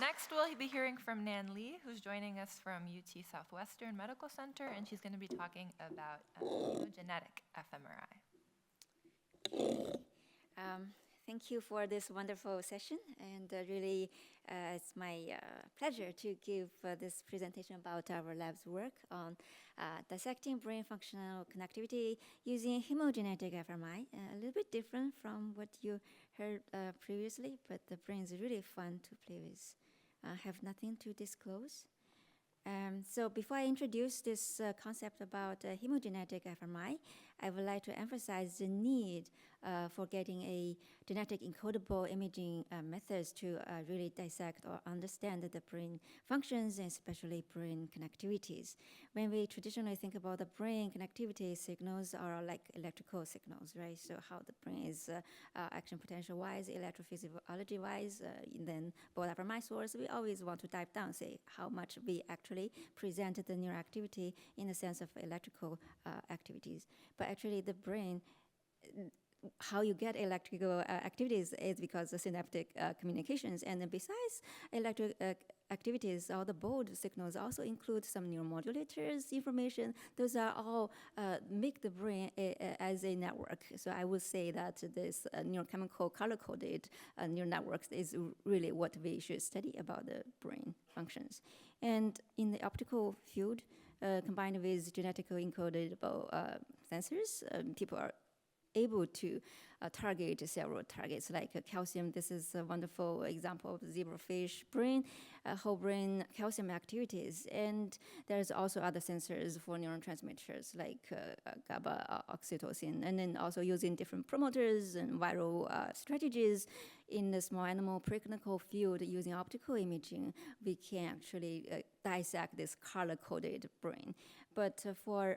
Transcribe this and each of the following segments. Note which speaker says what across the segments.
Speaker 1: Next, we'll be hearing from Nan Li, who's joining us from UT Southwestern Medical Center, and she's going to be talking about hemogenetic fMRI.
Speaker 2: Thank you for this wonderful session, and really it's my pleasure to give this presentation about our lab's work on dissecting brain functional connectivity using hemogenetic fMRI. A little bit different from what you heard previously, but the brain is really fun to play with. Have nothing to disclose. So before I introduce this concept about hemogenetic fMRI, I would like to emphasize the need for getting a genetic encodable imaging methods to really dissect or understand the brain functions and especially brain connectivities. When we traditionally think about the brain connectivity, signals are like electrical signals, right? So how the brain is action potential-wise, electrophysiology-wise, then both fMRI source, we always want to dive down, say how much we actually present the neural activity in the sense of electrical activities. But actually the brain, how you get electrical activities is because of synaptic communications. And besides electric activities, all the board signals also include some neuromodulators information. Those are all make the brain as a network. So I would say that this neurochemical color-coded neural networks is really what we should study about the brain functions. And in the optical field, combined with genetically encodable sensors, people are able to target several targets like calcium. This is a wonderful example of zebrafish brain, whole brain calcium activities. And there's also other sensors for neurotransmitters like GABA, oxytocin, and then also using different promoters and viral strategies in the small animal preclinical field using optical imaging, we can actually dissect this color-coded brain. But for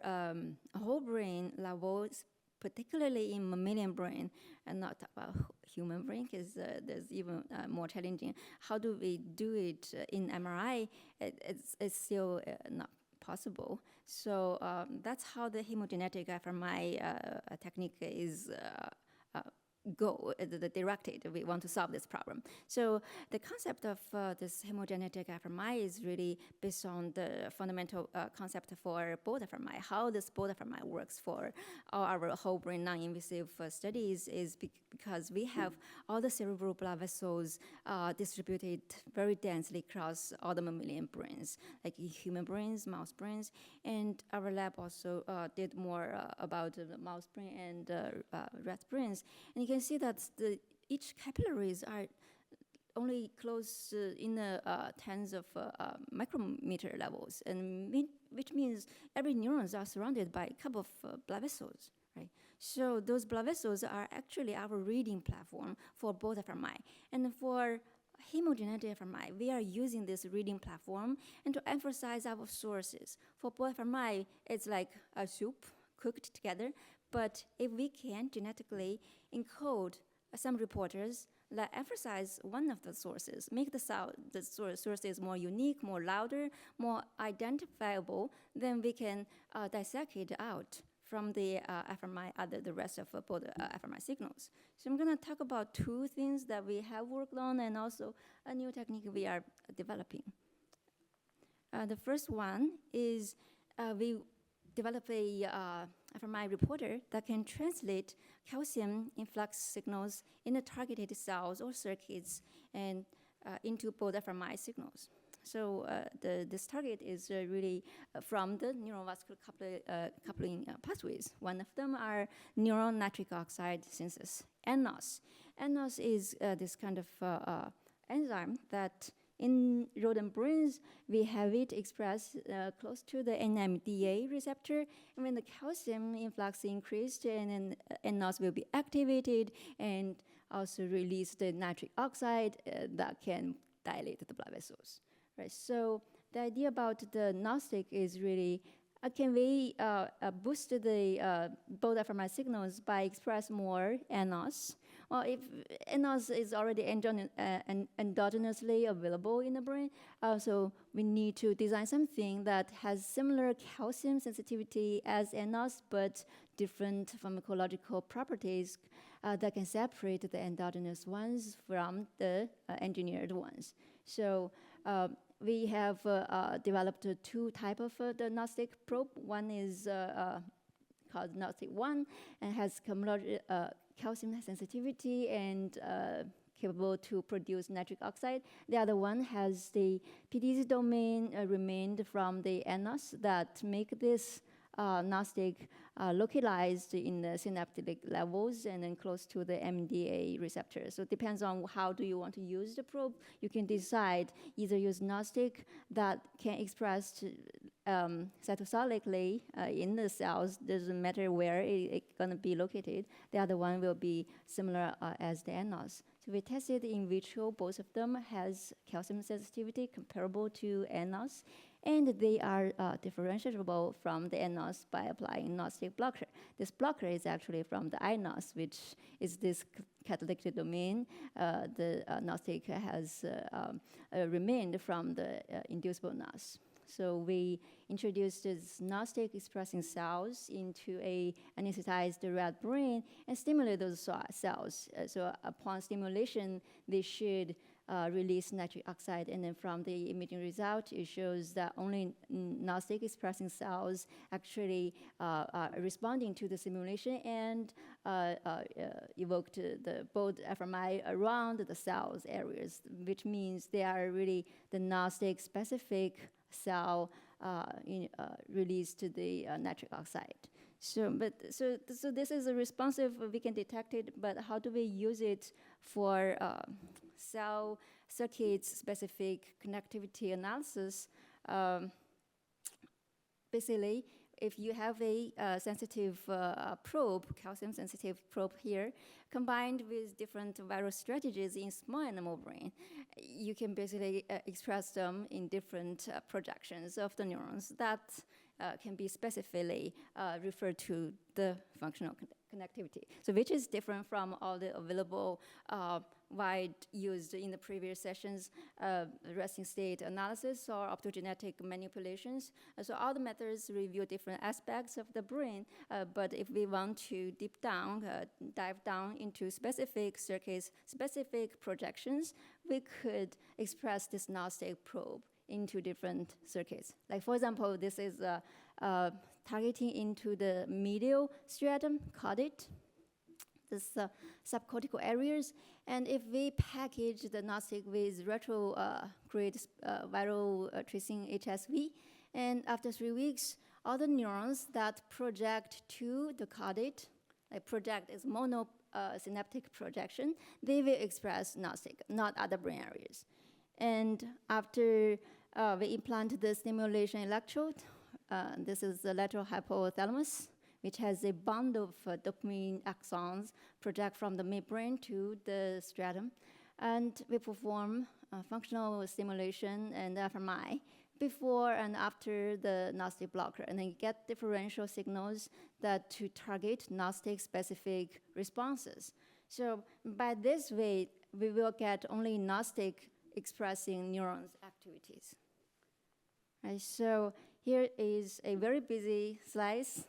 Speaker 2: whole brain levels, particularly in mammalian brain, and not about human brain, because there's even more challenging. How do we do it in MRI? It's still not possible. So that's how the hemogenetic fMRI technique is directed. We want to solve this problem. So the concept of this hemogenetic fMRI is really based on the fundamental concept for both fMRI. How this both fMRI works for all our whole brain non-invasive studies is because we have all the cerebral blood vessels distributed very densely across all the mammalian brains, like human brains, mouse brains, and our lab also did more about the mouse brain and rat brains. And you can see that each capillaries are only close in the tens of micrometer levels, and which means every neurons are surrounded by a couple of blood vessels, right? So those blood vessels are actually our reading platform for both fMRI. And for hemogenetic fMRI, we are using this reading platform and to emphasize our sources. For both fMRI, it's like a soup cooked together. But if we can genetically encode some reporters that emphasize one of the sources, make the sources more unique, more louder, more identifiable, then we can dissect it out from the fMRI, the rest of both fMRI signals. So I'm going to talk about two things that we have worked on and also a new technique we are developing. The first one is we develop a fMRI reporter that can translate calcium influx signals in the targeted cells or circuits and into both fMRI signals. So this target is really from the neurovascular coupling pathways. One of them are neuron nitric oxide synthesis, NNOS. NNOS is this kind of enzyme that in rodent brains, we have it expressed close to the NMDA receptor. And when the calcium influx increased, and then NNOS will be activated and also release the nitric oxide that can dilate the blood vessels. Right. So the idea about the Gnostic is really, can we boost the both fMRI signals by express more NNOS? Well, if NNOS is already endogenously available in the brain, so we need to design something that has similar calcium sensitivity as NNOS, but different pharmacological properties that can separate the endogenous ones from the engineered ones. So we have developed two types of diagnostic probe. One is called diagnostic 1 and has calcium sensitivity and capable to produce nitric oxide. The other one has the PDZ domain remained from the NOS that make this diagnostic localized in the synaptic levels and then close to the MDA receptor. So it depends on how do you want to use the probe. You can decide either use diagnostic that can express cytosolically in the cells, doesn't matter where it's gonna be located. The other one will be similar as the NOS. So we tested in vitro, both of them has calcium sensitivity comparable to NOS, and they are differentiable from the NOS by applying gnostic blocker. This blocker is actually from the iNOS, which is this catalytic domain. The gnostic has remained from the inducible NOS. So we introduced this gnostic expressing cells into a anesthetized rat brain and stimulate those cells. So upon stimulation, they should release nitric oxide, and then from the imaging result, it shows that only gnostic expressing cells actually are responding to the simulation and evoked the both fMRI around the cells areas, which means they are really the gnostic specific cell released to the nitric oxide. So this is a responsive, we can detect it, but how do we use it for cell circuits specific connectivity analysis? Basically, if you have a sensitive probe, calcium sensitive probe here, combined with different viral strategies in small animal brain, you can basically express them in different projections of the neurons that can be specifically referred to the functional connectivity. So which is different from all the available wide used in the previous sessions, resting state analysis or optogenetic manipulations. So all the methods review different aspects of the brain, but if we want to dive down into specific circuits, specific projections, we could express this gnostic probe into different circuits. Like for example, this is targeting into the medial stratum, caudate, this subcortical areas. And if we package the gnostic with retrograde viral tracing HSV, and after 3 weeks, all the neurons that project to the caudate, like project is monosynaptic projection, they will express gnostic, not other brain areas. And after we implant the stimulation electrode, this is the lateral hypothalamus, which has a band of dopamine axons project from the midbrain to the stratum. And we perform functional stimulation and fMRI before and after the gnostic blocker, and then get differential signals that to target gnostic specific responses. So by this way, we will get only gnostic expressing neurons activities. Right, so here is a very busy slice.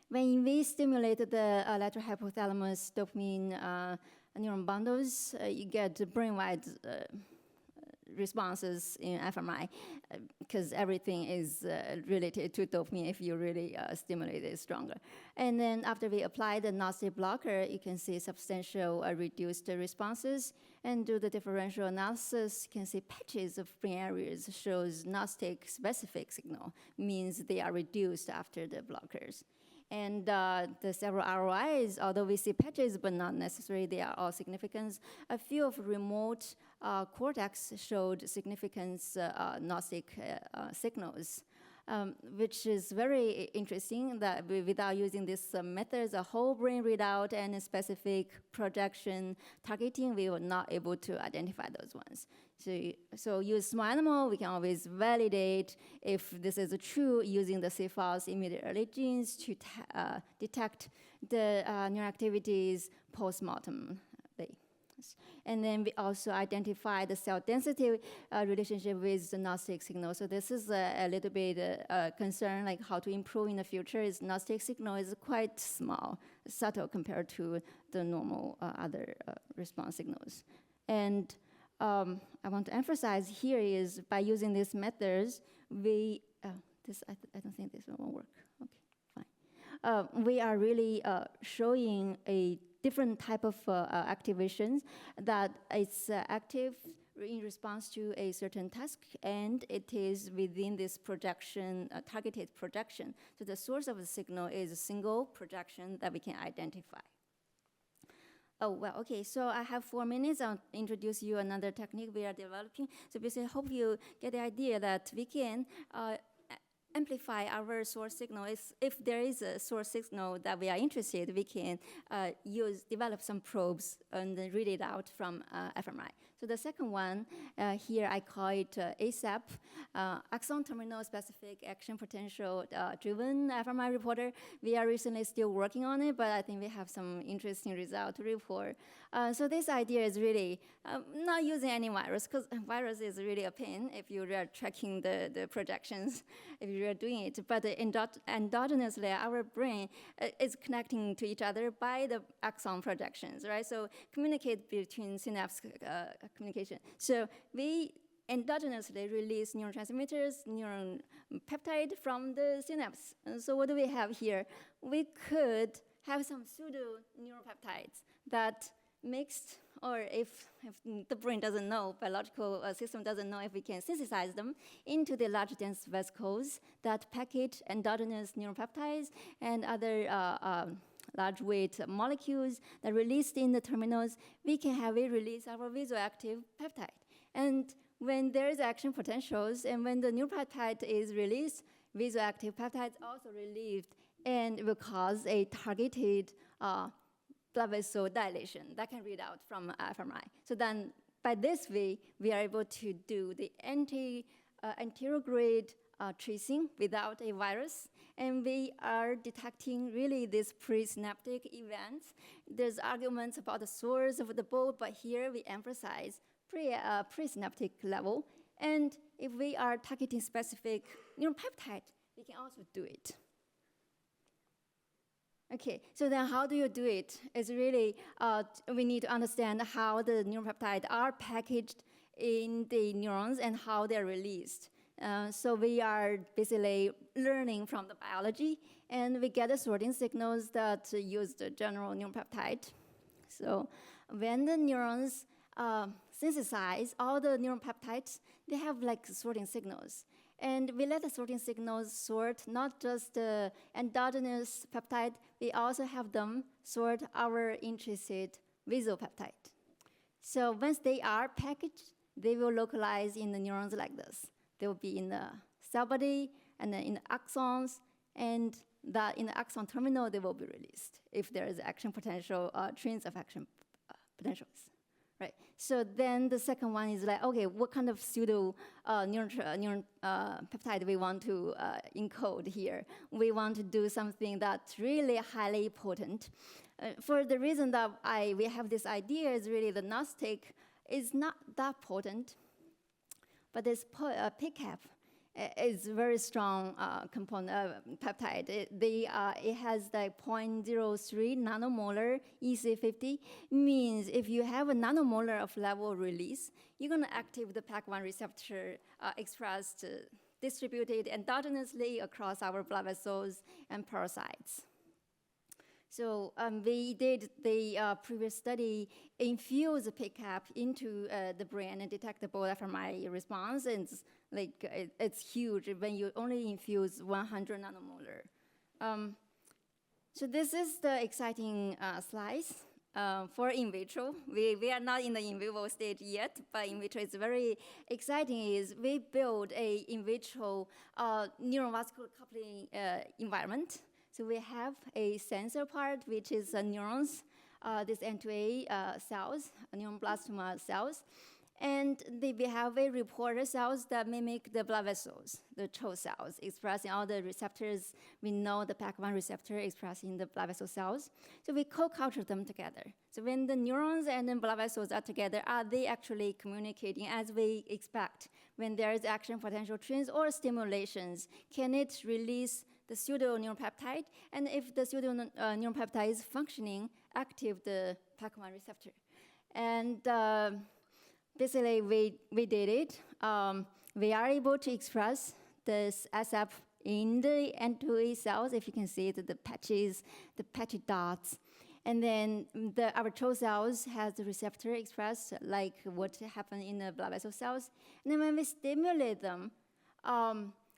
Speaker 2: When we stimulate the lateral hypothalamus dopamine neuron bundles, you get brain-wide responses in fMRI because everything is related to dopamine if you really stimulate it stronger. And then after we apply the gnostic blocker, you can see substantial reduced responses. And do the differential analysis, you can see patches of brain areas shows gnostic specific signal, means they are reduced after the blockers. And the several ROIs, although we see patches, but not necessarily they are all significant. A few of remote cortex showed significant gnostic signals, which is very interesting that without using these methods, a whole brain readout and a specific projection targeting, we were not able to identify those ones. So use small animal, we can always validate if this is true using the CFOS immediate early genes to detect the neural activities post-mortem. And then we also identify the cell density relationship with the gnostic signal. So this is a little bit concern, like how to improve in the future. Is gnostic signal is quite small, subtle compared to the normal other response signals. And I want to emphasize here is by using these methods, we, I don't think this one will work. Okay, fine. We are really showing a different type of activations that is active in response to a certain task, and it is within this projection, targeted projection. So the source of the signal is a single projection that we can identify. Oh, well, okay, so I have 4 minutes. I'll introduce you another technique we are developing. So basically, I hope you get the idea that we can amplify our source signal. If there is a source signal that we are interested, we can develop some probes and then read it out from fMRI. So the second one, here I call it ASAP, axon terminal specific action potential driven fMRI reporter. We are recently still working on it, but I think we have some interesting result to report. So this idea is really not using any virus, because virus is really a pain if you are tracking the projections, if you are doing it. But endogenously, our brain is connecting to each other by the axon projections, right? So communicate between synapse communication. So we endogenously release neurotransmitters, neuron peptide from the synapse. And so what do we have here? We could have some pseudo neuropeptides that mixed, or if the brain doesn't know, biological system doesn't know if we can synthesize them into the large dense vesicles that package endogenous neuropeptides and other large weight molecules that are released in the terminals, we can have it release our vasoactive peptide. And when there is action potentials and when the neuropeptide is released, vasoactive peptides also relieved and will cause a targeted blood vessel dilation that can read out from fMRI. So then by this way, we are able to do the anterograde tracing without a virus, and we are detecting really these presynaptic events. There's arguments about the source of the both, but here we emphasize presynaptic level. And if we are targeting specific neuropeptide, we can also do it. Okay, so then how do you do it? It's really, we need to understand how the neuropeptides are packaged in the neurons and how they're released. So we are basically learning from the biology, and we get the sorting signals that use the general neuropeptide. So when the neurons synthesize all the neuropeptides, they have like sorting signals. And we let the sorting signals sort not just the endogenous peptide, we also have them sort our interested vasopeptide. So once they are packaged, they will localize in the neurons like this. They will be in the cell body and then in the axons, and that in the axon terminal, they will be released if there is action potential, trains of action potentials. Right. So then the second one is like, okay, what kind of pseudo neuron peptide we want to encode here? We want to do something that's really highly potent. For the reason that we have this idea is really the gnostic is not that potent, but this PCAP is very strong component peptide. It has like 0.03 nanomolar EC50, means if you have a nanomolar of level release, you're going to activate the PAC1 receptor expressed distributed endogenously across our blood vessels and parasites. So we did the previous study, infuse the PCAP into the brain and detect the both fMRI response, and it's huge when you only infuse 100 nanomolar. So this is the exciting slice for in vitro. We are not in the in vivo stage yet, but in vitro is very exciting. Is we build a in vitro neurovascular coupling environment. So we have a sensor part, which is neurons, this N2A cells, neuroblastoma cells. And we have a reporter cells that mimic the blood vessels, the CHO cells, expressing all the receptors. We know the PAC1 receptor expressing the blood vessel cells. So we co-culture them together. So when the neurons and the blood vessels are together, are they actually communicating as we expect? When there is action potential trains or stimulations, can it release the pseudo neuropeptide? And if the pseudo neuropeptide is functioning, active the PAC1 receptor. And basically, we did it. We are able to express this SF in the N2A cells. If you can see it, the patches, the patchy dots. And then our CHO cells has the receptor expressed, like what happened in the blood vessel cells. And then when we stimulate them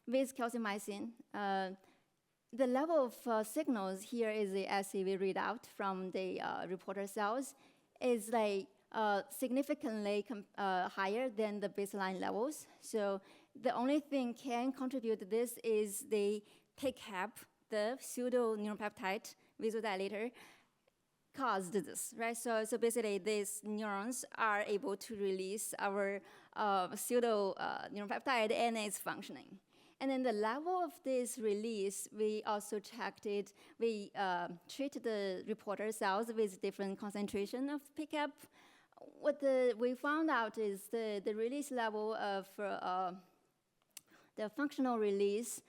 Speaker 2: with calcimycin, the level of signals here is the assay we read out from the reporter cells is like significantly higher than the baseline levels. So the only thing can contribute to this is the PCAP, the pseudo neuropeptide vasodilator, caused this, right? So basically, these neurons are able to release our pseudo neuropeptide, and it's functioning. And then the level of this release, we also checked it. We treat the reporter cells with different concentration of PCAP. What we found out is the release level of the functional release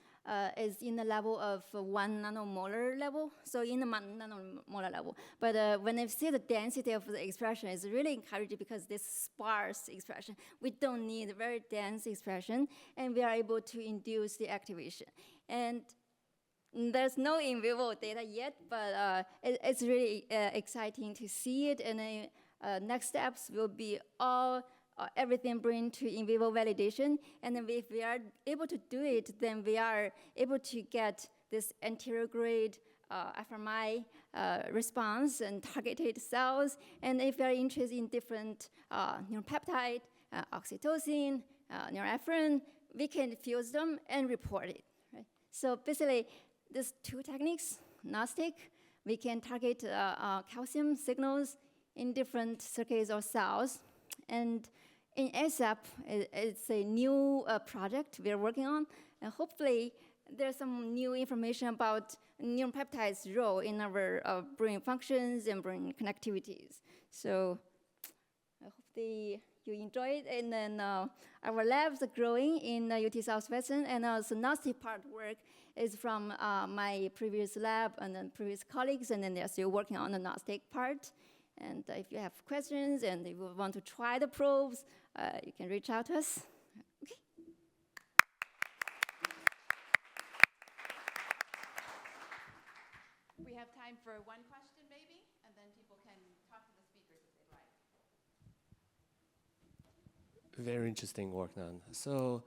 Speaker 2: is in the level of 1 nanomolar level, so in the nanomolar level. But when I see the density of the expression, it's really encouraging because this sparse expression, we don't need very dense expression, and we are able to induce the activation. And there's no in vivo data yet, but it's really exciting to see it, and next steps will be everything bring to in vivo validation. And then if we are able to do it, then we are able to get this anterior grade fMRI response and targeted cells. And if we are interested in different neuropeptide, oxytocin, norepinephrine, we can fuse them and report it. Right? So basically, these two techniques, Gnostic, we can target calcium signals in different circuits or cells. And in ASAP, it's a new project we're working on. And hopefully, there's some new information about neuropeptides' role in our brain functions and brain connectivities. So I hope you enjoy it. And then our labs are growing in UT Southwestern. And also Gnostic part work is from my previous lab and then previous colleagues. And then they're still working on the Gnostic part. And if you have questions and if you want to try the probes, you can reach out to us. Okay.
Speaker 3: We have time for one question, maybe, and then people can talk to the speakers if they'd like.
Speaker 4: Very interesting work, Nan. So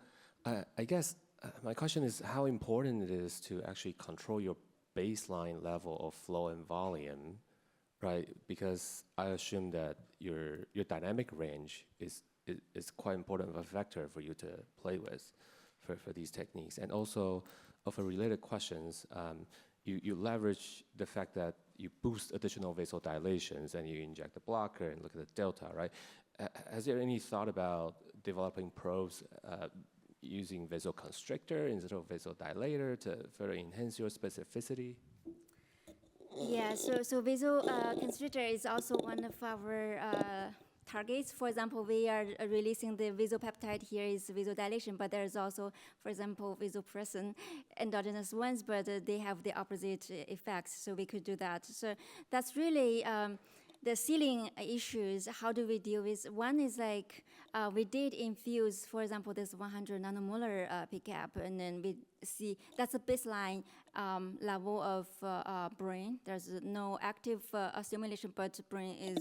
Speaker 4: I guess my question is how important it is to actually control your baseline level of flow and volume, right? Because I assume that your dynamic range is quite important of a factor for you to play with for these techniques. And also, of a related questions, you leverage the fact that you boost additional vasodilations and you inject the blocker and look at the delta, right? Has there any thought about developing probes using vasoconstrictor instead of vasodilator to further enhance your specificity?
Speaker 2: Yeah, so vasoconstrictor is also one of our targets. For example, we are releasing the vasopeptide here is vasodilation, but there's also, for example, vasopressin, endogenous ones, but they have the opposite effects, so we could do that. So that's really the ceiling issues. How do we deal with? One is like we did infuse, for example, this 100 nanomolar PCAP, and then we see that's a baseline level of brain. There's no active stimulation, but brain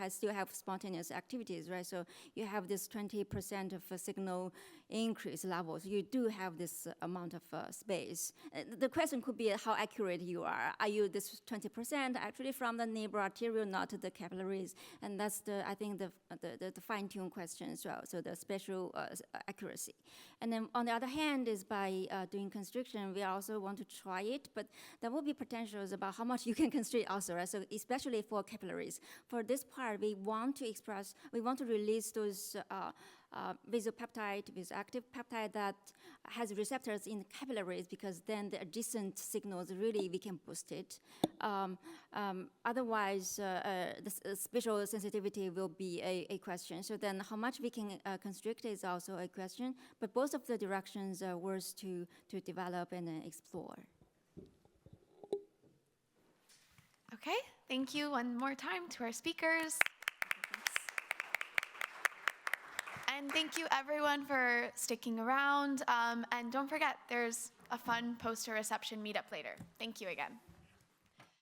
Speaker 2: still have spontaneous activities, right? So you have this 20% of signal increase levels. You do have this amount of space. The question could be how accurate you are. Are you this 20% actually from the neighbor arterial, not the capillaries? And that's I think the fine-tuned questions as well, so the spatial accuracy. And then on the other hand is by doing constriction, we also want to try it, but there will be potentials about how much you can constrict also, right? So especially for capillaries. For this part, we want to release those vasopeptide, vasoactive peptide that has receptors in capillaries, because then the adjacent signals really we can boost it. Otherwise, the spatial sensitivity will be a question. So then how much we can constrict is also a question, but both of the directions are worth to develop and explore.
Speaker 5: Okay, thank you one more time to our speakers. And thank you everyone for sticking around. And don't forget, there's a fun poster reception meetup later. Thank you again.